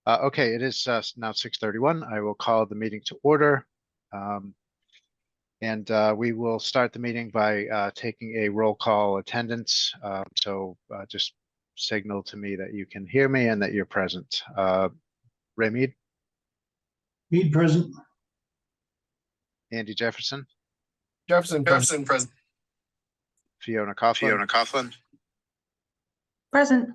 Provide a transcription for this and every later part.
Okay, it is now 6:31. I will call the meeting to order. And we will start the meeting by taking a roll call attendance. So just signal to me that you can hear me and that you're present. Ray Mead, Mead present. Andy Jefferson, Jefferson present. Fiona Coughlin. Present.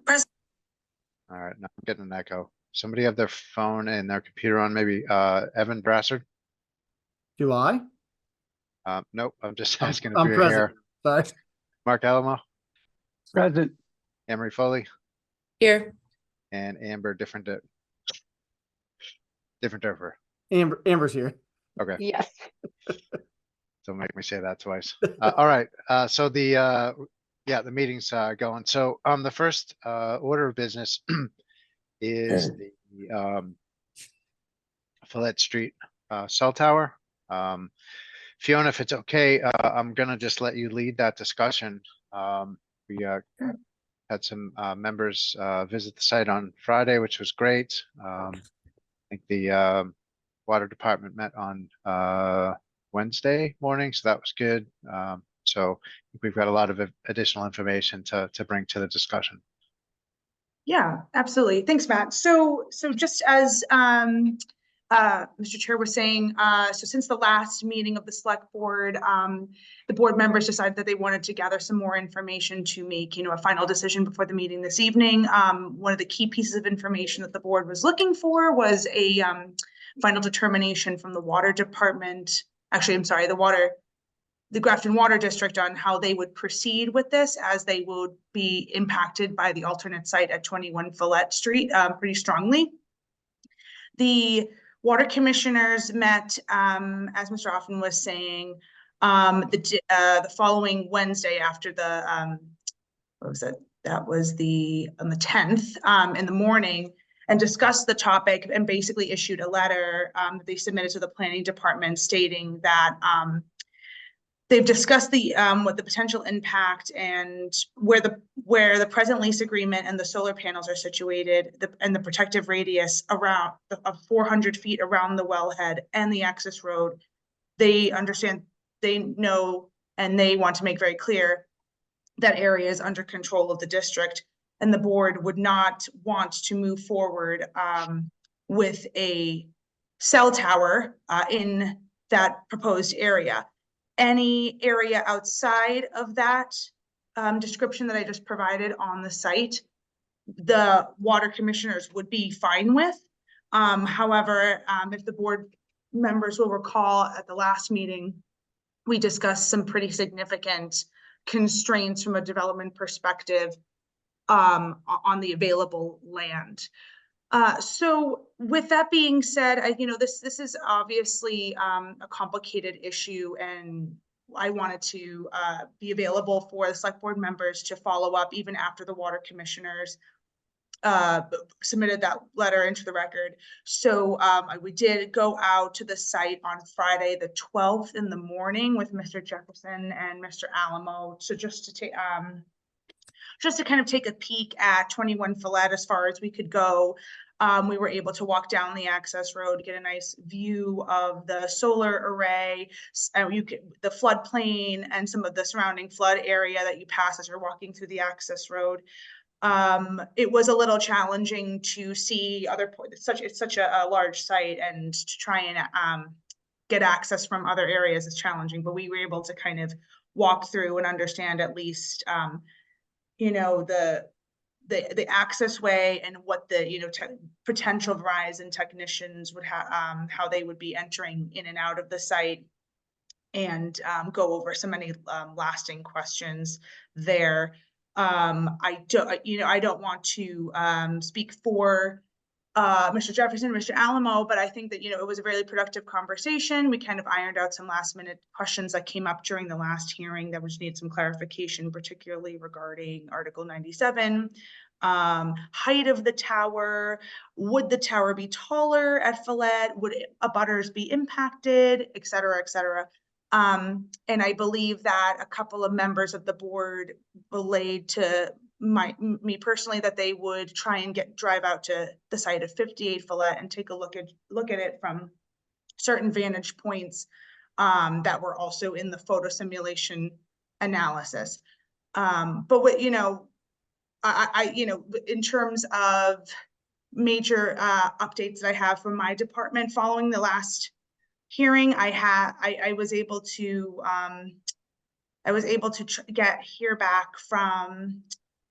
All right, now I'm getting an echo. Somebody have their phone and their computer on, maybe Evan Brassard? Do I? Nope, I'm just I'm- asking if I'm you're present. here. Sorry. Mark Alamo, Present. Emery Foley, Here. and Amber Different Different. Amber's here. Okay, Yes. don't make me say that twice. All right, so the meeting's going. So the first order of business is the Follett Street cell tower. Fiona, if it's okay, I'm gonna just let you lead that discussion. We had some members visit the site on Friday, which was great. I think the water department met on Wednesday morning, so that was good. So I think we've got a lot of additional information to bring to the discussion. Yeah, absolutely. Thanks, Matt. So just as Mr. Chair was saying, so since the last meeting of the select board, the board members decided that they wanted to gather some more information to make, a final decision before the meeting this evening. One of the key pieces of information that the board was looking for was a final determination from the water department. Actually, I'm sorry, the Grafton Water District on how they would proceed with this, as they would be impacted by the alternate site at 21 Follett Street pretty strongly. The water commissioners met, as Mr. Hoffman was saying, the following Wednesday after the, what was it? That was on the 10th in the morning, and discussed the topic and basically issued a letter that they submitted to the planning department stating that they've discussed the what the potential impact and where the present lease agreement and the solar panels are situated, and the protective radius around of 400 feet around the wellhead and the access road. They understand, they know, and they want to make very clear that area is under control of the district, and the board would not want to move forward with a cell tower in that proposed area. Any area outside of that description that I just provided on the site, the water commissioners would be fine with. However, if the board members will recall, at the last meeting, we discussed some pretty significant constraints from a development perspective on the available land. So with that being said, this is obviously a complicated issue, and I wanted to be available for the select board members to follow up even after the water commissioners submitted that letter into the record. So we did go out to the site on Friday the 12th in the morning with Mr. Jefferson and Mr. Alamo. So just to kind of take a peek at 21 Follett as far as we could go. We were able to walk down the access road, get a nice view of the solar array, the floodplain, and some of the surrounding flood area that you pass as you're walking through the access road. It was a little challenging to see other points. It's such a large site, and to try and get access from other areas is challenging. But we were able to kind of walk through and understand at least the access way and what the potential Verizon technicians would have, how they would be entering in and out of the site, and go over so many lasting questions there. I don't want to speak for Mr. Jefferson, Mr. Alamo, but I think that, it was a really productive conversation. We kind of ironed out some last minute questions that came up during the last hearing that would need some clarification, particularly regarding Article 97. Height of the tower, would the tower be taller at Follett? Would abutters be impacted, et cetera, et cetera. And I believe that a couple of members of the board relayed to me personally that they would try and drive out to the site of 58 Follett and take a look at it from certain vantage points that were also in the photo simulation analysis. But what, in terms of major updates that I have from my department following the last hearing, I was able to hear back from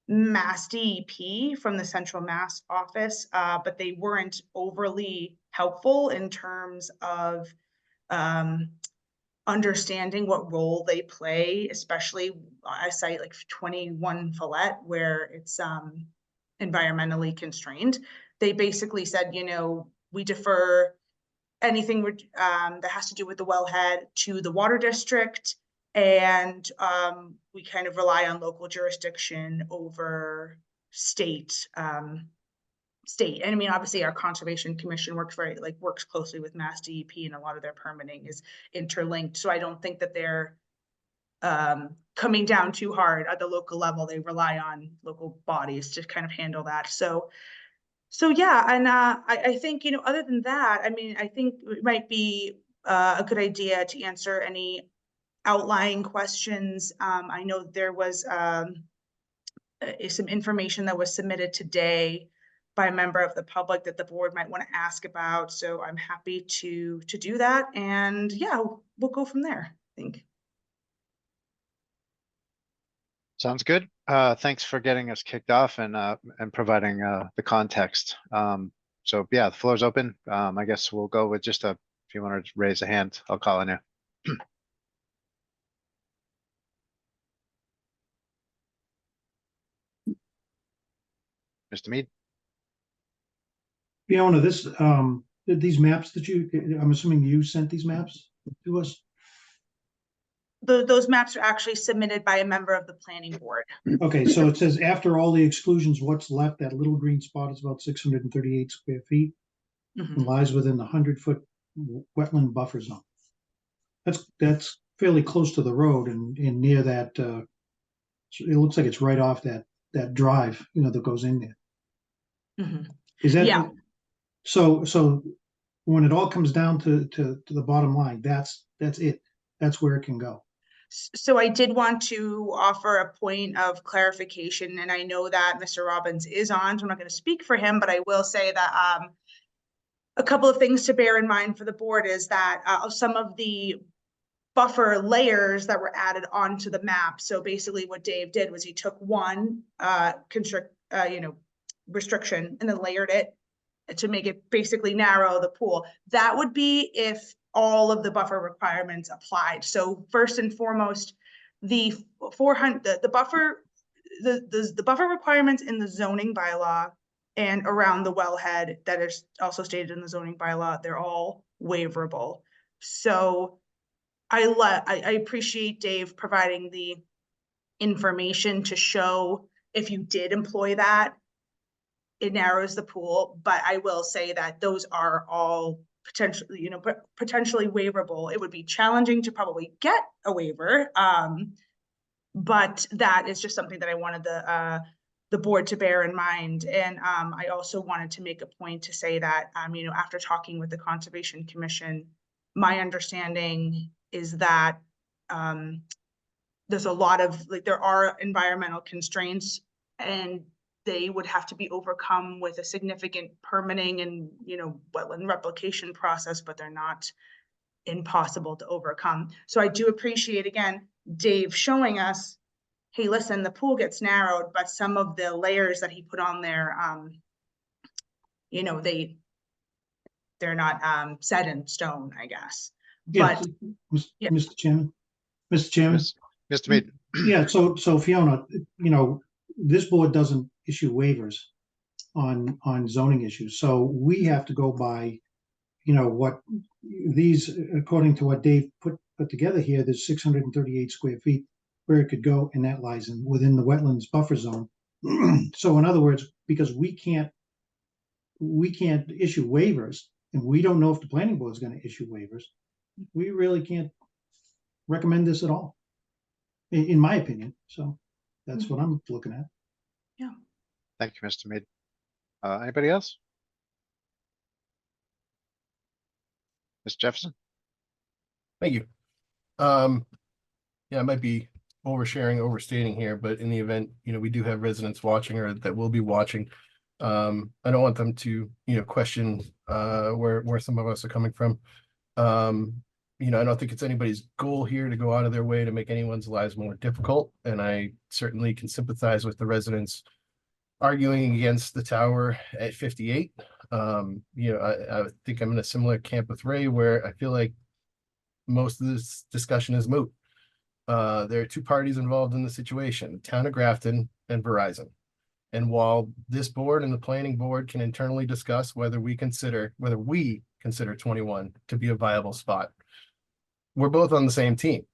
Mass DEP from the Central Mass office, but they weren't overly helpful in terms of understanding what role they play, especially a site like 21 Follett, where it's environmentally constrained. They basically said, we defer anything that has to do with the wellhead to the water district, and we kind of rely on local jurisdiction over state. And I mean, obviously our Conservation Commission works closely with Mass DEP, and a lot of their permitting is interlinked. So I don't think that they're coming down too hard at the local level. They rely on local bodies to kind of handle that. So yeah, and I think, other than that, I mean, I think it might be a good idea to answer any outlying questions. I know there was some information that was submitted today by a member of the public that the board might want to ask about. So I'm happy to do that. And yeah, we'll go from there, I think. Sounds good. Thanks for getting us kicked off and providing the context. So yeah, the floor's open. I guess we'll go with just if you want to raise a hand, I'll call on you. Mr. Mead? Fiona, these maps that I'm assuming you sent these maps to us? Those maps are actually submitted by a member of the planning board. Okay, so it says after all the exclusions, what's left, that little green spot is about 638 square feet and lies within the 100-foot wetland buffer zone. That's fairly close to the road and near that. It looks like it's right off that drive, that goes in there. Is that? Yeah. So when it all comes down to the bottom line, that's it. That's where it can go. So I did want to offer a point of clarification, and I know that Mr. Robbins is on, so I'm not going to speak for him, but I will say that a couple of things to bear in mind for the board is that some of the buffer layers that were added onto the map. So basically what Dave did was he took one restriction and then layered it to make it basically narrow the pool. That would be if all of the buffer requirements applied. So first and foremost, the buffer requirements in the zoning bylaw and around the wellhead that is also stated in the zoning bylaw, they're all waiverable. So I appreciate Dave providing the information to show if you did employ that, it narrows the pool. But I will say that those are all potentially waiverable. It would be challenging to probably get a waiver, but that is just something that I wanted the board to bear in mind. And I also wanted to make a point to say that after talking with the Conservation Commission, my understanding is that there's a lot of there are environmental constraints, and they would have to be overcome with a significant permitting and wetland replication process, but they're not impossible to overcome. So I do appreciate, again, Dave showing us, hey, listen, the pool gets narrowed, but some of the layers that he put on there, they're not set in stone, I guess. Yeah, but Mr. Chairman. Mr. Chairman. Mr. Mead? Yeah, so Fiona, this board doesn't issue waivers on zoning issues. So we have to go by, what these, according to what Dave put together here, there's 638 square feet where it could go, and that lies within the wetlands buffer zone. So in other words, because we can't issue waivers, and we don't know if the planning board is going to issue waivers, we really can't recommend this at all, in my opinion. So that's what I'm looking at. Thank you, Mr. Mead. Anybody else? Mr. Jefferson? Thank you. Yeah, I might be oversharing, overstating here, but in the event, we do have residents watching or that will be watching. I don't want them to, question where some of us are coming from. I don't think it's anybody's goal here to go out of their way to make anyone's lives more difficult. And I certainly can sympathize with the residents arguing against the tower at 58. I think I'm in a similar camp with Ray, where I feel like most of this discussion is moot. There are two parties involved in the situation, the town of Grafton and Verizon. And while this board and the planning board can internally discuss whether we consider 21 to be a viable spot, we're both on the same team.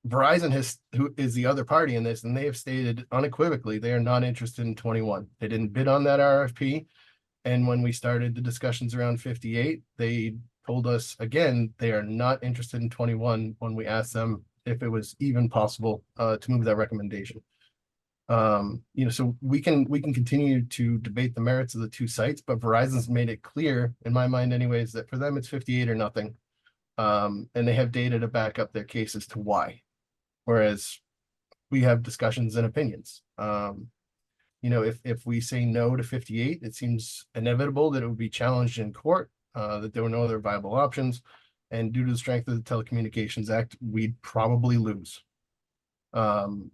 Verizon who is the other party in this, and they have stated unequivocally they are not interested in 21. They didn't bid on that RFP. And when we started the discussions around 58, they told us again they are not interested in 21 when we asked them if it was even possible to move that recommendation. So we can continue to debate the merits of the two sites, but Verizon's made it clear, in my mind anyways, that for them it's 58 or nothing. And they have data to back up their case as to why. Whereas we have discussions and opinions. If we say no to 58, it seems inevitable that it would be challenged in court, that there were no other viable options. And due to the strength of the Telecommunications Act, we'd probably lose. Thank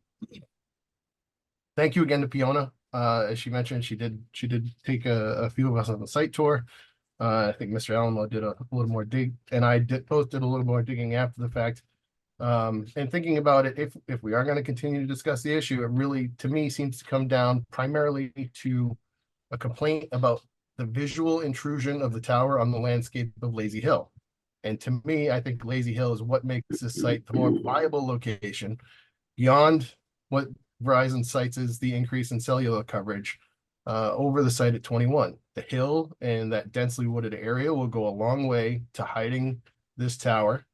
you again to Fiona. As she mentioned, she did take a few of us on the site tour. I think Mr. Alamo did a little more and I both did a little more digging after the fact. And thinking about it, if we are going to continue to discuss the issue, it really, to me, seems to come down primarily to a complaint about the visual intrusion of the tower on the landscape of Lazy Hill. And to me, I think Lazy Hill is what makes this site the more viable location beyond what Verizon cites as the increase in cellular coverage over the site at 21. The hill and that densely wooded area will go a long way to hiding this tower,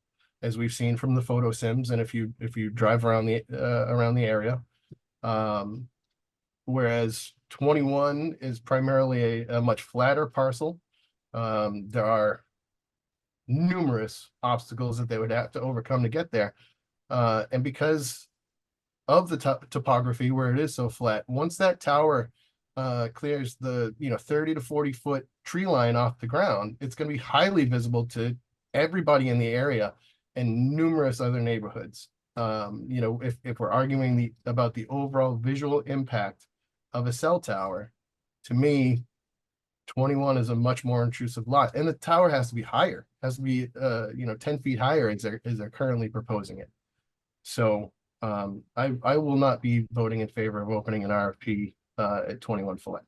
as we've seen from the photo sims, and if you drive around the area. Whereas 21 is primarily a much flatter parcel. There are numerous obstacles that they would have to overcome to get there. And because of the topography where it is so flat, once that tower clears the 30 to 40 foot tree line off the ground, it's going to be highly visible to everybody in the area and numerous other neighborhoods. If we're arguing about the overall visual impact of a cell tower, to me, 21 is a much more intrusive lot, and the tower has to be higher, has to be 10 feet higher as they're currently proposing it. So I will not be voting in favor of opening an RFP at 21 Follett.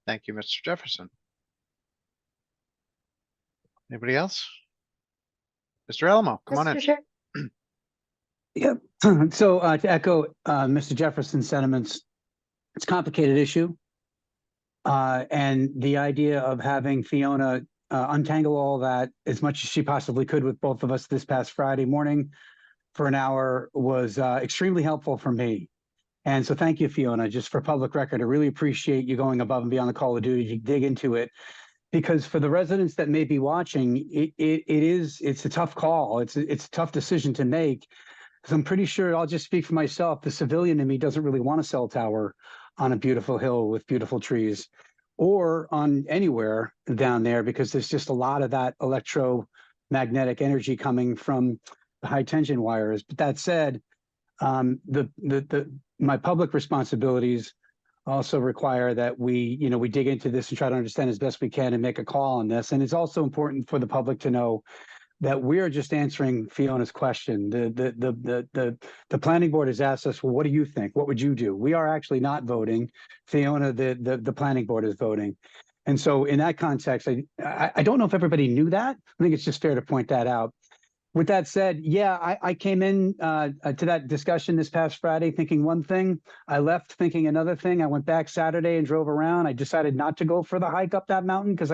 Thank you, Mr. Jefferson. Anybody else? Mr. Alamo, come on in. Mr. Chair. Yep. So to echo Mr. Jefferson's sentiments, it's a complicated issue. And the idea of having Fiona untangle all that as much as she possibly could with both of us this past Friday morning for an hour was extremely helpful for me. And so thank you, Fiona, just for public record. I really appreciate you going above and beyond the call of duty to dig into it. Because for the residents that may be watching, it's a tough call. It's a tough decision to make. Because I'm pretty sure, I'll just speak for myself, the civilian in me doesn't really want a cell tower on a beautiful hill with beautiful trees, or on anywhere down there, because there's just a lot of that electromagnetic energy coming from the high tension wires. But that said, my public responsibilities also require that we dig into this and try to understand as best we can and make a call on this. And it's also important for the public to know that we are just answering Fiona's question. The planning board has asked us, well, what do you think? What would you do? We are actually not voting. Fiona, the planning board is voting. And so in that context, I don't know if everybody knew that. I think it's just fair to point that out. With that said, yeah, I came in to that discussion this past Friday thinking one thing. I left thinking another thing. I went back Saturday and drove around. I decided not to go for the hike up that mountain because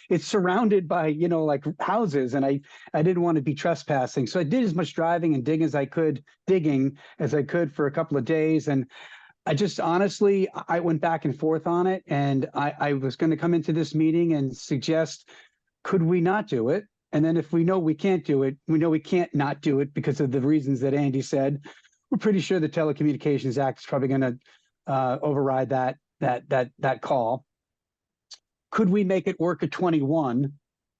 it's surrounded by, like houses, and I didn't want to be trespassing. So I did as much driving and digging as I could for a couple of days. And I just honestly, I went back and forth on it, and I was going to come into this meeting and suggest, could we not do it? And then if we know we can't do it, we know we can't not do it because of the reasons that Andy said. We're pretty sure the Telecommunications Act is probably going to override that call. Could we make it work at 21?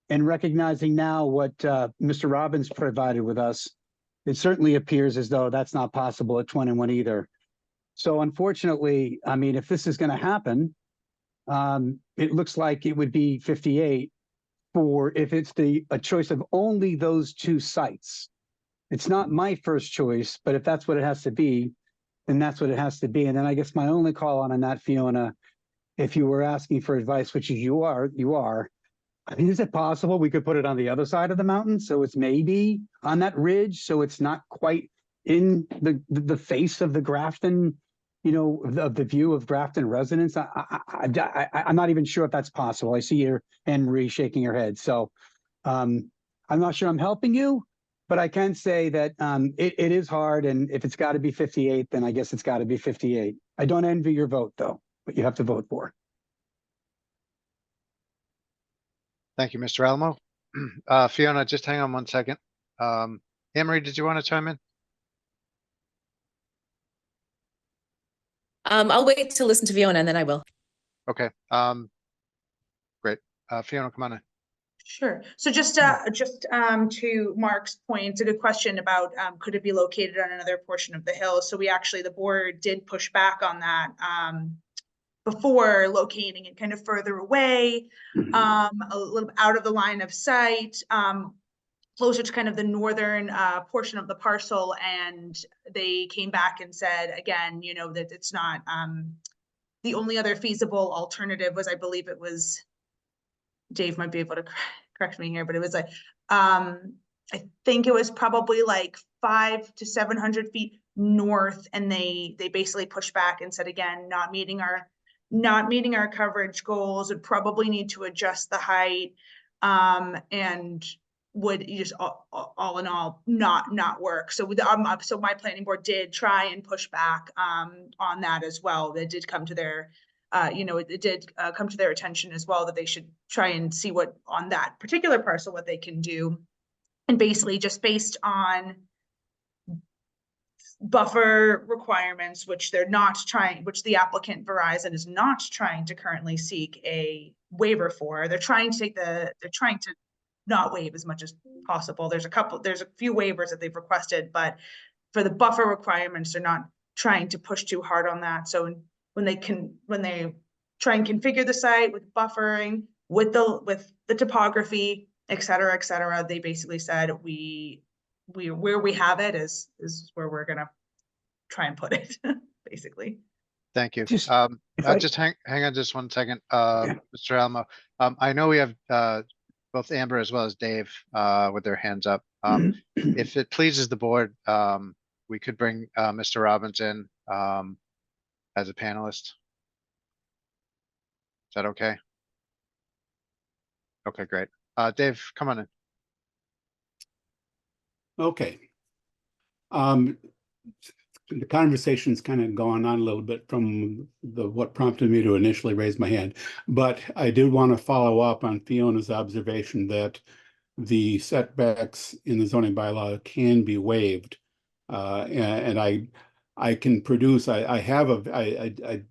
And recognizing now what Mr. Robbins provided with us, it certainly appears as though that's not possible at 21 either. So unfortunately, I mean, if this is going to happen, it looks like it would be 58. For if it's a choice of only those two sites. It's not my first choice, but if that's what it has to be, then that's what it has to be. And then I guess my only call on that, Fiona, if you were asking for advice, which you are, I mean, is it possible we could put it on the other side of the mountain? So it's maybe on that ridge, so it's not quite in the face of the Grafton, of the view of Grafton residents. I'm not even sure if that's possible. I see your Anne Marie shaking her head. So I'm not sure I'm helping you, but I can say that it is hard. And if it's got to be 58, then I guess it's got to be 58. I don't envy your vote, though, but you have to vote for. Thank you, Mr. Alamo. Fiona, just hang on one second. Anne Marie, did you want to chime in? I'll wait to listen to Fiona and then I will. Okay. Great. Fiona, come on in. Sure. So just to Mark's point, it's a good question about could it be located on another portion of the hill? So the board did push back on that before locating it kind of further away, a little out of the line of sight, closer to kind of the northern portion of the parcel. And they came back and said, again, that it's not, the only other feasible alternative was, I believe it was, Dave might be able to correct me here, but it was like, I think it was probably like 500 to 700 feet north. And they basically pushed back and said, again, not meeting our coverage goals, would probably need to adjust the height, and would just all in all not work. So so my planning board did try and push back on that as well. They did come to their it did come to their attention as well that they should try and see what on that particular parcel what they can do, and basically just based on buffer requirements, which the applicant Verizon is not trying to currently seek a waiver for. They're trying to not waive as much as possible. There's a few waivers that they've requested, but for the buffer requirements, they're not trying to push too hard on that. So when they try and configure the site with buffering, with the topography, et cetera, they basically said where we have it is where we're gonna try and put it, basically. Thank you. Just- Just hang on just one second, Mr. Alamo. I know we have both Amber as well as Dave with their hands up. If it pleases the board, we could bring Mr. Robbins in as a panelist. Is that okay? Okay, great. Dave, come on in. Okay. The conversation's kind of gone on a little bit from what prompted me to initially raise my hand, but I did want to follow up on Fiona's observation that the setbacks in the zoning bylaw can be waived, and I can produce. I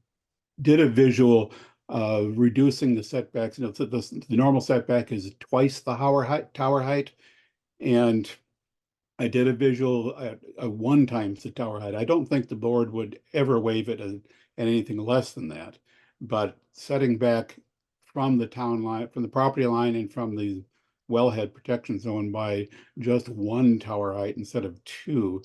did a visual reducing the setbacks. The normal setback is twice the tower height, and I did a visual at one times the tower height. I don't think the board would ever waive it at anything less than that. But setting back from the town line, from the property line and from the wellhead protection zone by just one tower height instead of two,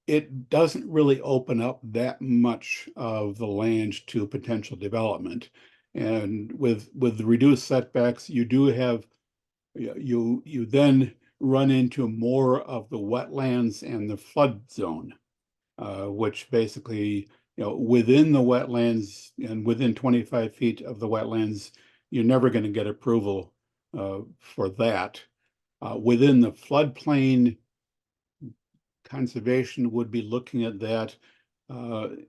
it doesn't really open up that much of the land to potential development. And with the reduced setbacks, you do have, you then run into more of the wetlands and the flood zone, which basically, within the wetlands and within 25 feet of the wetlands, you're never going to get approval for that. Within the floodplain, conservation would be looking at that.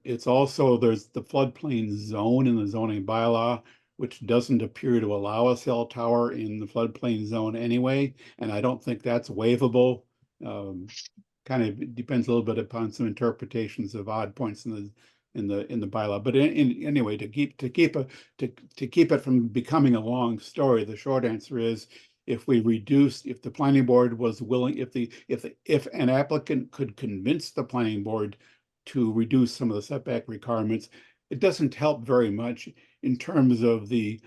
It's also, there's the floodplain zone in the zoning bylaw, which doesn't appear to allow a cell tower in the floodplain zone anyway, and I don't think that's waivable. Kind of depends a little bit upon some interpretations of odd points in the bylaw. But anyway, to keep it from becoming a long story, the short answer is, if the planning board was willing, if an applicant could convince the planning board to reduce some of the setback requirements, it doesn't help very much in terms of the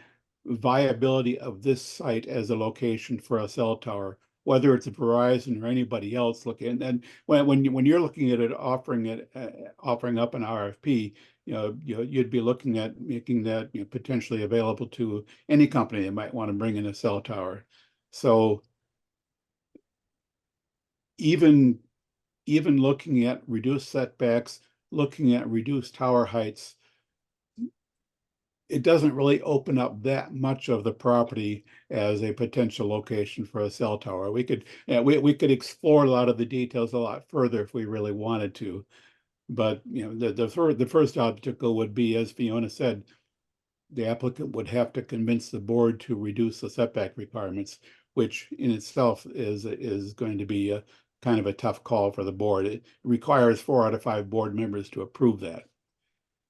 viability of this site as a location for a cell tower, whether it's Verizon or anybody else looking. And when you're looking at it, offering up an RFP, you'd be looking at making that potentially available to any company that might want to bring in a cell tower. So even looking at reduced setbacks, looking at reduced tower heights, it doesn't really open up that much of the property as a potential location for a cell tower. We could explore a lot of the details a lot further if we really wanted to. But the first obstacle would be, as Fiona said, the applicant would have to convince the board to reduce the setback requirements, which in itself is going to be a kind of a tough call for the board. It requires 4 out of 5 board members to approve that.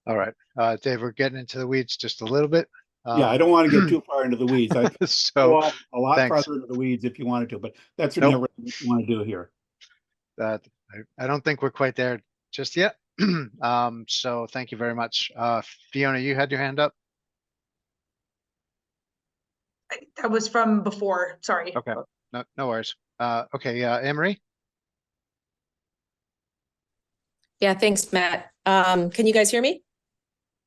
All right, Dave, we're getting into the weeds just a little bit. Yeah, I don't want to get too far into the weeds. I go So off a lot thanks. farther into the weeds if you wanted to, but that's Nope. not what you want to do here. I don't think we're quite there just yet. So thank you very much. Fiona, you had your hand up? That was from before, sorry. Okay, no worries. Okay, Emery? Yeah, thanks, Matt. Can you guys hear me?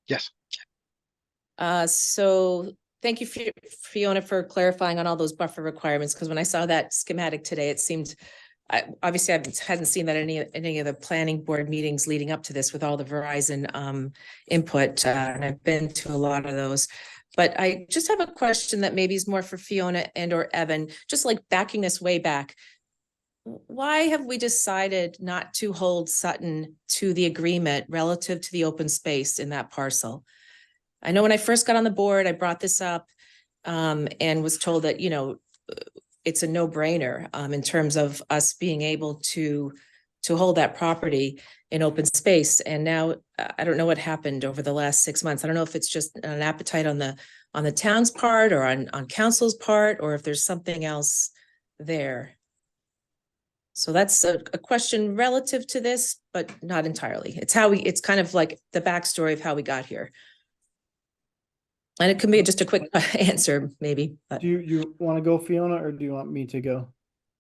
Yes. So thank you, Fiona, for clarifying on all those buffer requirements, because when I saw that schematic today, it seemed, obviously I hadn't seen that in any of the planning board meetings leading up to this with all the Verizon input, and I've been to a lot of those. But I just have a question that maybe is more for Fiona and or Evan, just like backing this way back. Why have we decided not to hold Sutton to the agreement relative to the open space in that parcel? I know when I first got on the board, I brought this up and was told that, it's a no-brainer in terms of us being able to hold that property in open space. And now I don't know what happened over the last 6 months. I don't know if it's just an appetite on the town's part or on council's part, or if there's something else there. So that's a question relative to this, but not entirely. It's kind of like the backstory of how we got here. And it can be just a quick answer, maybe. But. Do you want to go, Fiona, or do you want me to go?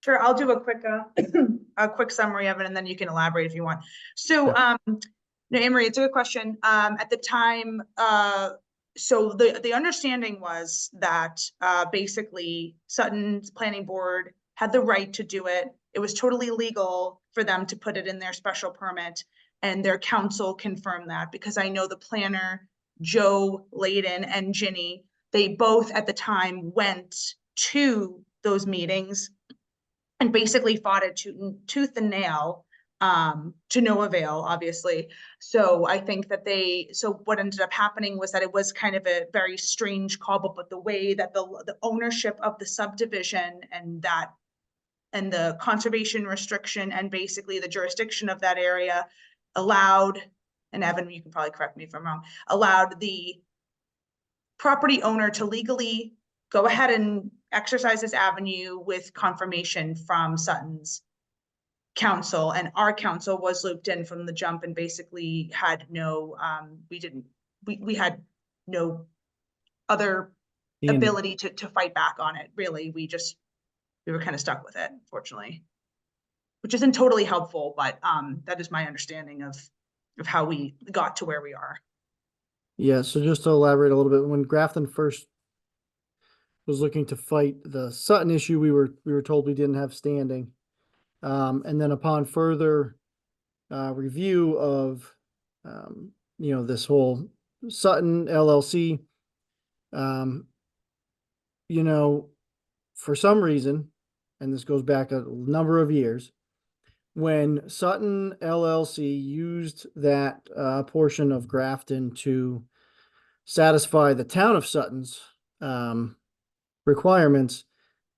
Sure, I'll do a quick summary of it, and then you can elaborate if you want. So, no, Emery, it's a good question. At the time, so the understanding was that basically Sutton's planning board had the right to do it. It was totally legal for them to put it in their special permit, and their council confirmed that, because I know the planner, Joe Layden and Ginny, they both at the time went to those meetings and basically fought it tooth and nail to no avail, obviously. So I think that so what ended up happening was that it was kind of a very strange call, but the way that the ownership of the subdivision and the conservation restriction and basically the jurisdiction of that area allowed, and Evan, you can probably correct me if I'm wrong, allowed the property owner to legally go ahead and exercise this avenue with confirmation from Sutton's council, and our council was looped in from the jump and basically had no, we had no other ability to fight back on it, really. We just we were kind of stuck with it, unfortunately. Which isn't totally helpful, but that is my understanding of how we got to where we are. Yeah, so just to elaborate a little bit, when Grafton first was looking to fight the Sutton issue, we were told we didn't have standing. And then upon further review of this whole Sutton LLC, for some reason, and this goes back a number of years, when Sutton LLC used that portion of Grafton to satisfy the town of Sutton's requirements,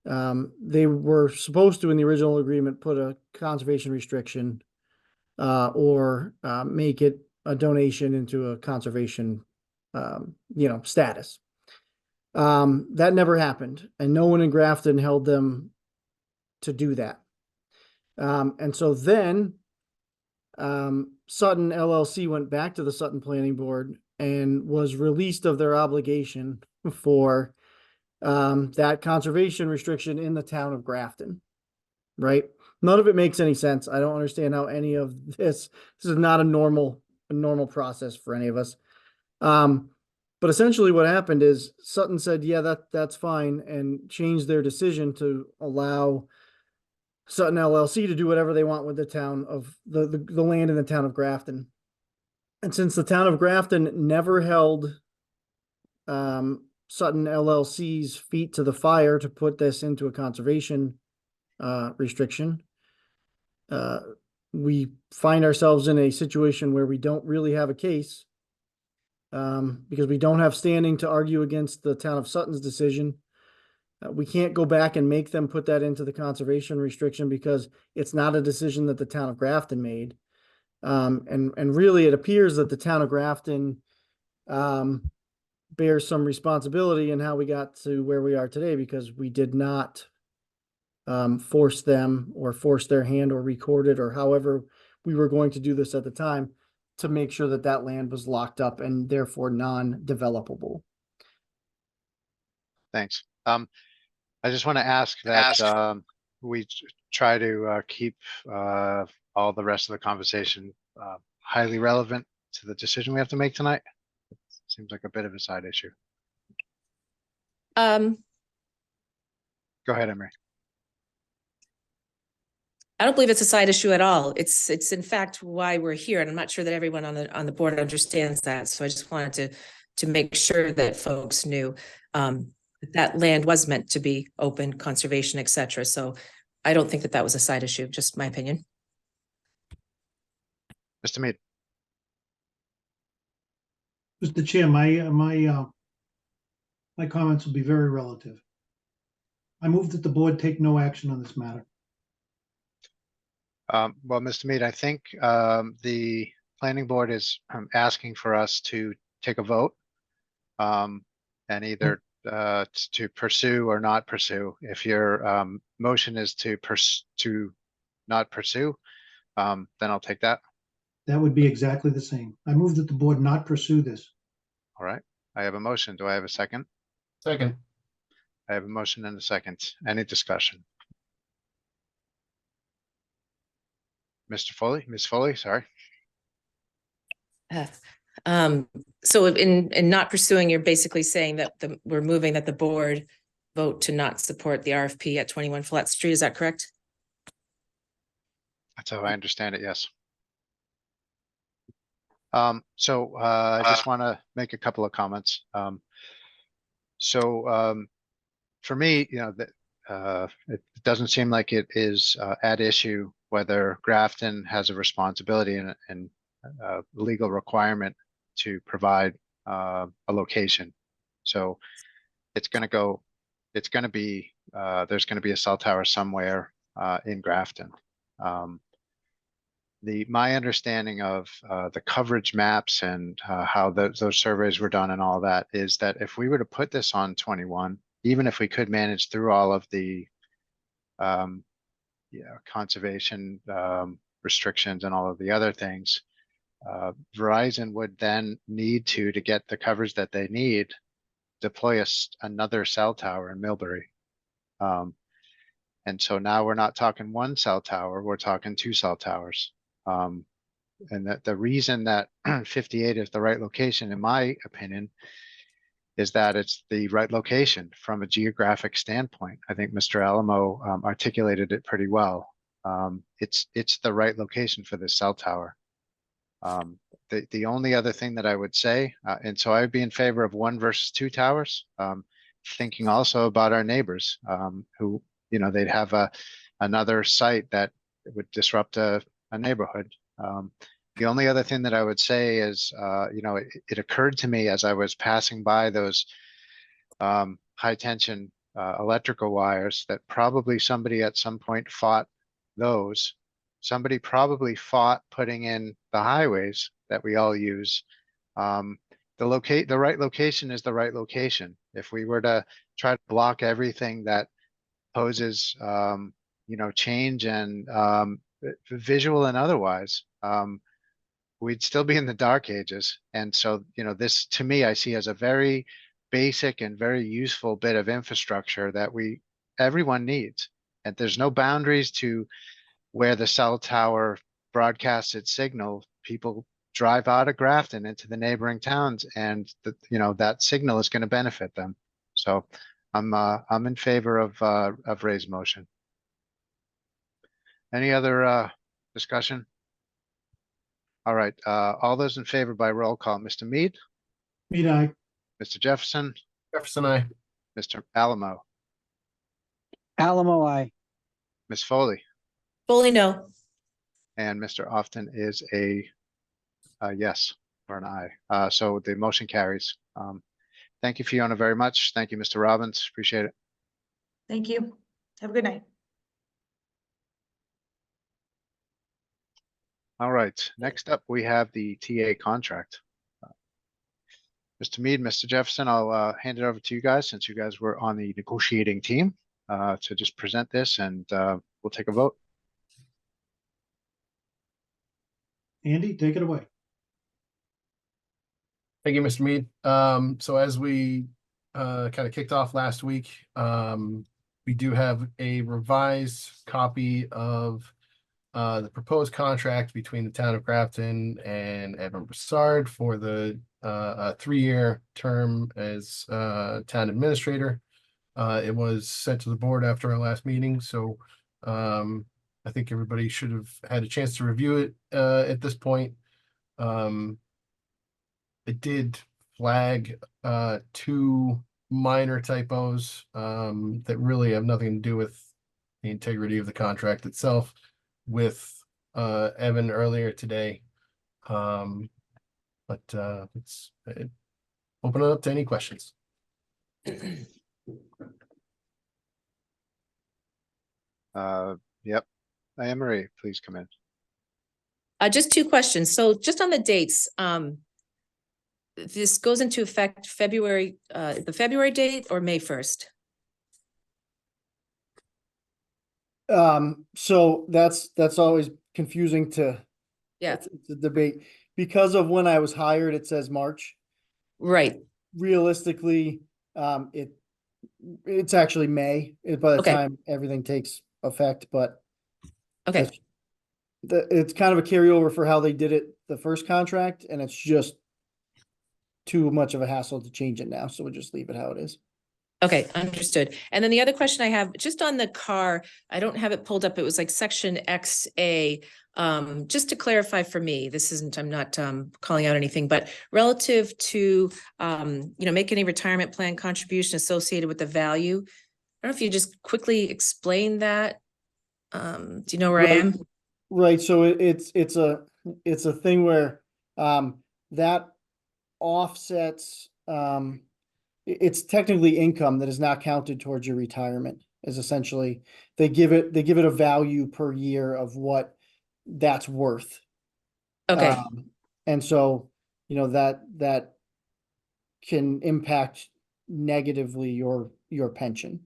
they were supposed to, in the original agreement, put a conservation restriction or make it a donation into a conservation, status. That never happened, and no one in Grafton held them to do that. And so then Sutton LLC went back to the Sutton Planning Board and was released of their obligation for that conservation restriction in the town of Grafton, right? None of it makes any sense. I don't understand how any of this is not a normal process for any of us. But essentially what happened is Sutton said, yeah, that's fine, and changed their decision to allow Sutton LLC to do whatever they want with the town of the land in the town of Grafton. And since the town of Grafton never held Sutton LLC's feet to the fire to put this into a conservation restriction, we find ourselves in a situation where we don't really have a case because we don't have standing to argue against the town of Sutton's decision. We can't go back and make them put that into the conservation restriction because it's not a decision that the town of Grafton made. And really it appears that the town of Grafton bears some responsibility in how we got to where we are today, because we did not force them or force their hand or record it or however we were going to do this at the time to make sure that that land was locked up and therefore non-developable. Thanks. I just want to ask that we try to keep all the rest of the conversation highly relevant to the decision we have to make tonight. Seems like a bit of a side issue. Um, Go ahead, Emery. I don't believe it's a side issue at all. It's in fact why we're here, and I'm not sure that everyone on the board understands that. So I just wanted to make sure that folks knew that land was meant to be open, conservation, etc. So I don't think that was a side issue, just my opinion. Mr. Mead. Mr. Chair, my comments will be very relative. I move that the board take no action on this matter. Well, Mr. Mead, I think the planning board is asking for us to take a vote and either to pursue or not pursue. If your motion is to not pursue, then I'll take that. That would be exactly the same. I move that the board not pursue this. All right. I have a motion. Do I have a second? Second. I have a motion and a second. Any discussion? Mr. Foley, Ms. Foley, sorry. So in not pursuing, you're basically saying that we're moving that the board vote to not support the RFP at 21 Flat Street. Is that correct? That's how I understand it, yes. I just want to make a couple of comments. For me, it doesn't seem like it is at issue whether Grafton has a responsibility and a legal requirement to provide a location. So there's going to be a cell tower somewhere in Grafton. My understanding of the coverage maps and how those surveys were done and all that is that if we were to put this on 21, even if we could manage through all of the conservation restrictions and all of the other things, Verizon would then need to get the coverage that they need, deploy another cell tower in Millbury. And so now we're not talking one cell tower, we're talking two cell towers. And that the reason that 58 is the right location, in my opinion, is that it's the right location from a geographic standpoint. I think Mr. Alamo articulated it pretty well. It's the right location for this cell tower. The only other thing that I would say, and so I would be in favor of 1 versus 2 towers, thinking also about our neighbors who, you know, they'd have another site that would disrupt a neighborhood. The only other thing that I would say is, you know, it occurred to me as I was passing by those high tension electrical wires that probably somebody at some point fought those. Somebody probably fought putting in the highways that we all use. The right location is the right location. If we were to try to block everything that poses, you know, change and visual and otherwise, we'd still be in the dark ages. And so, you know, this to me, I see as a very basic and very useful bit of infrastructure that everyone needs. And there's no boundaries to where the cell tower broadcasts its signal. People drive out of Grafton into the neighboring towns, and you know, that signal is going to benefit them. So I'm in favor of Ray's motion. Any other discussion? All right, all those in favor by roll call, Mr. Mead, Mead, aye. Mr. Jefferson, Jefferson, I. Mr. Alamo, Alamo, I. Ms. Foley, Fully no. and Mr. Often is a yes or an aye. So the motion carries. Thank you, Fiona, very much. Thank you, Mr. Robbins. Appreciate it. Thank you. Have a good night. All right, next up, we have the TA contract. Mr. Mead, Mr. Jefferson, I'll hand it over to you guys since you guys were on the negotiating team to just present this, and we'll take a vote. Andy, take it away. Thank you, Mr. Mead. So as we kind of kicked off last week, we do have a revised copy of the proposed contract between the town of Grafton and Evan Broussard for the 3-year term as town administrator. It was sent to the board after our last meeting, so I think everybody should have had a chance to review it at this point. It did flag 2 minor typos that really have nothing to do with the integrity of the contract itself with Evan earlier today. But let's open it up to any questions. Yep. Anne Marie, please come in. Just 2 questions. So just on the dates, this goes into effect February, the February date or May 1st? So that's always confusing to Yeah, it's a debate. Because of when I was hired, it says March. right. Realistically, it's actually May by the Okay. time everything takes effect, but Okay, it's kind of a carryover for how they did it the first contract, and it's just too much of a hassle to change it now, so we'll just leave it how it is. okay, understood. And then the other question I have, just on the car, I don't have it pulled up. It was like section XA. Just to clarify for me, this isn't, I'm not calling out anything, but relative to, make any retirement plan contribution associated with the value. I don't know if you just quickly explain that. Do you know where I am? Right, so it's a thing where that offsets it's technically income that is not counted towards your retirement, is essentially they give it a value per year of what that's worth. Okay, And so, that can impact negatively your pension.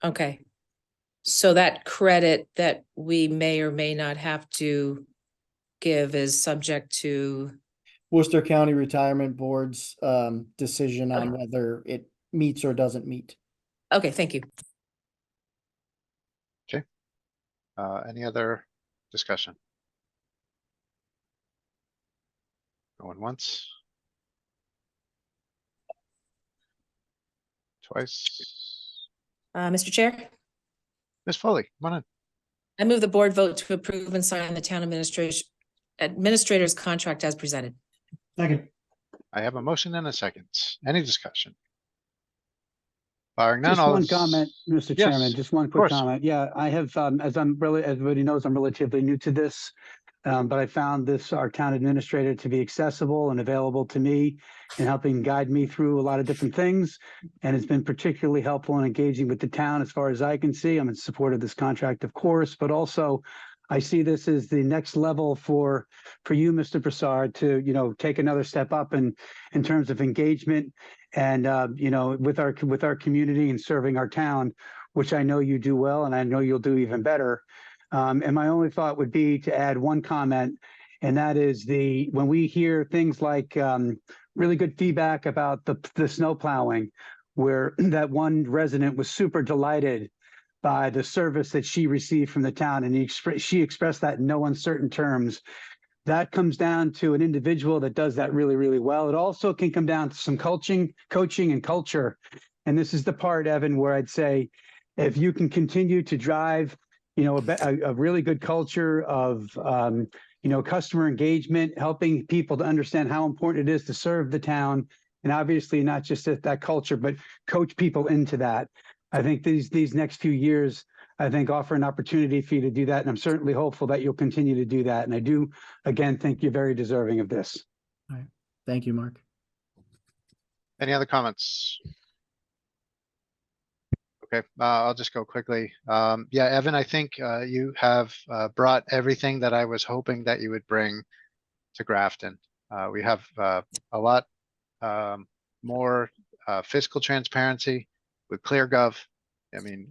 okay. So that credit that we may or may not have to give is subject to, Worcester County Retirement Board's decision on Okay. whether it meets or doesn't meet. Okay, thank you. Any other discussion? Going once. Twice. Mr. Chair, Ms. Foley, come on in. I move the board vote to approve and sign the town administrator's contract as presented. Second, I have a motion and a second. Any discussion? Barring none, Just all one is- comment, Mr. Yes, Chairman, just one quick course. comment. Yeah, I have, as everybody knows, I'm relatively new to this. But I found our town administrator to be accessible and available to me and helping guide me through a lot of different things. And it's been particularly helpful in engaging with the town as far as I can see. I'm in support of this contract, of course, but also I see this as the next level for you, Mr. Broussard, to, take another step up in terms of engagement and, with our community and serving our town, which I know you do well, and I know you'll do even better. And my only thought would be to add one comment, and that is when we hear things like really good feedback about the snow plowing, where that one resident was super delighted by the service that she received from the town, and she expressed that in no uncertain terms. That comes down to an individual that does that really, really well. It also can come down to some coaching and culture. And this is the part, Evan, where I'd say, if you can continue to drive, a really good culture of, customer engagement, helping people to understand how important it is to serve the town, and obviously not just that culture, but coach people into that. I think these next few years, offer an opportunity for you to do that. And I'm certainly hopeful that you'll continue to do that. And I do, again, think you're very deserving of this. All right. Thank you, Mark. Any other comments? Okay, I'll just go quickly. Yeah, Evan, I think you have brought everything that I was hoping that you would bring to Grafton. We have a lot more fiscal transparency with ClearGov. I mean,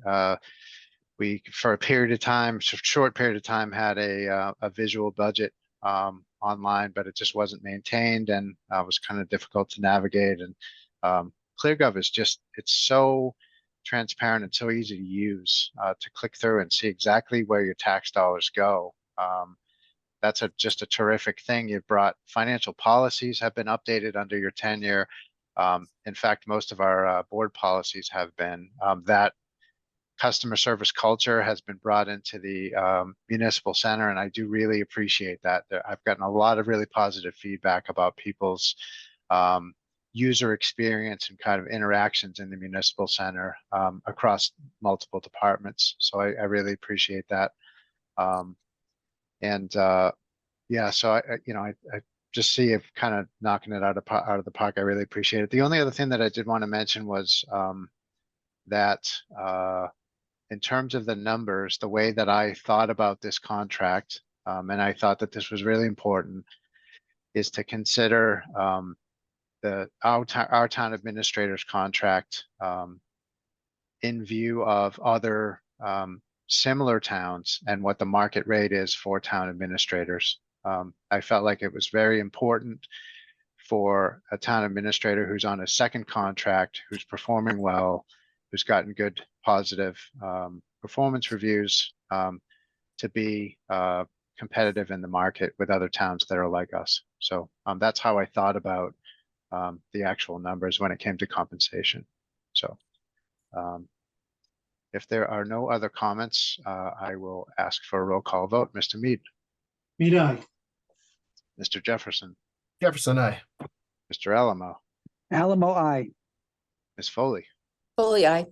we, for a period of time, short period of time, had a visual budget online, but it just wasn't maintained and was kind of difficult to navigate. And ClearGov is it's so transparent and so easy to use to click through and see exactly where your tax dollars go. That's just a terrific thing. You've brought financial policies have been updated under your tenure. In fact, most of our board policies have been. That customer service culture has been brought into the municipal center, and I do really appreciate that. I've gotten a lot of really positive feedback about people's user experience and kind of interactions in the municipal center across multiple departments. So I really appreciate that. Yeah, so I just see if kind of knocking it out of the park. I really appreciate it. The only other thing that I did want to mention was that in terms of the numbers, the way that I thought about this contract, and I thought that this was really important, is to consider our town administrator's contract in view of other similar towns and what the market rate is for town administrators. I felt like it was very important for a town administrator who's on a second contract, who's performing well, who's gotten good positive performance reviews, to be competitive in the market with other towns that are like us. So that's how I thought about the actual numbers when it came to compensation. So if there are no other comments, I will ask for a roll call vote. Mr. Mead, Mead, aye. Mr. Jefferson, Jefferson, aye. Mr. Alamo, Alamo, aye. Ms. Foley, Foley, aye.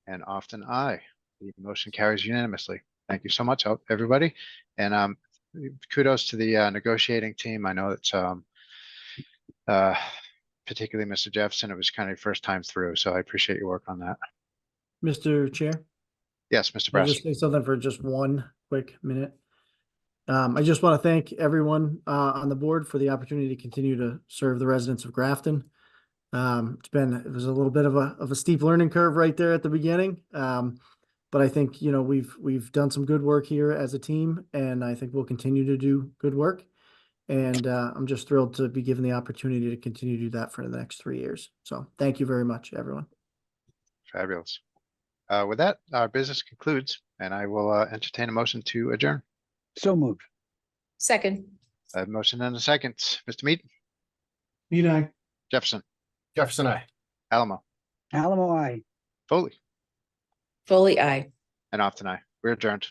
and often I. The motion carries unanimously. Thank you so much, everybody. And kudos to the negotiating team. I know it's particularly Mr. Jefferson, it was kind of your first time through, so I appreciate your work on that. Mr. Chair, Yes, Mr. I'll just Brass. say something for just 1 quick minute. I just want to thank everyone on the board for the opportunity to continue to serve the residents of Grafton. It was a little bit of a steep learning curve right there at the beginning. But I think, we've done some good work here as a team, and I think we'll continue to do good work. And I'm just thrilled to be given the opportunity to continue to do that for the next 3 years. So thank you very much, everyone. Fabulous. With that, our business concludes, and I will entertain a motion to adjourn. So moved. Second, A motion and a second. Mr. Mead, Mead eye. Jefferson, Jefferson, I. Alamo, Alamo, I. Foley, Foley, aye. and off tonight. We're adjourned.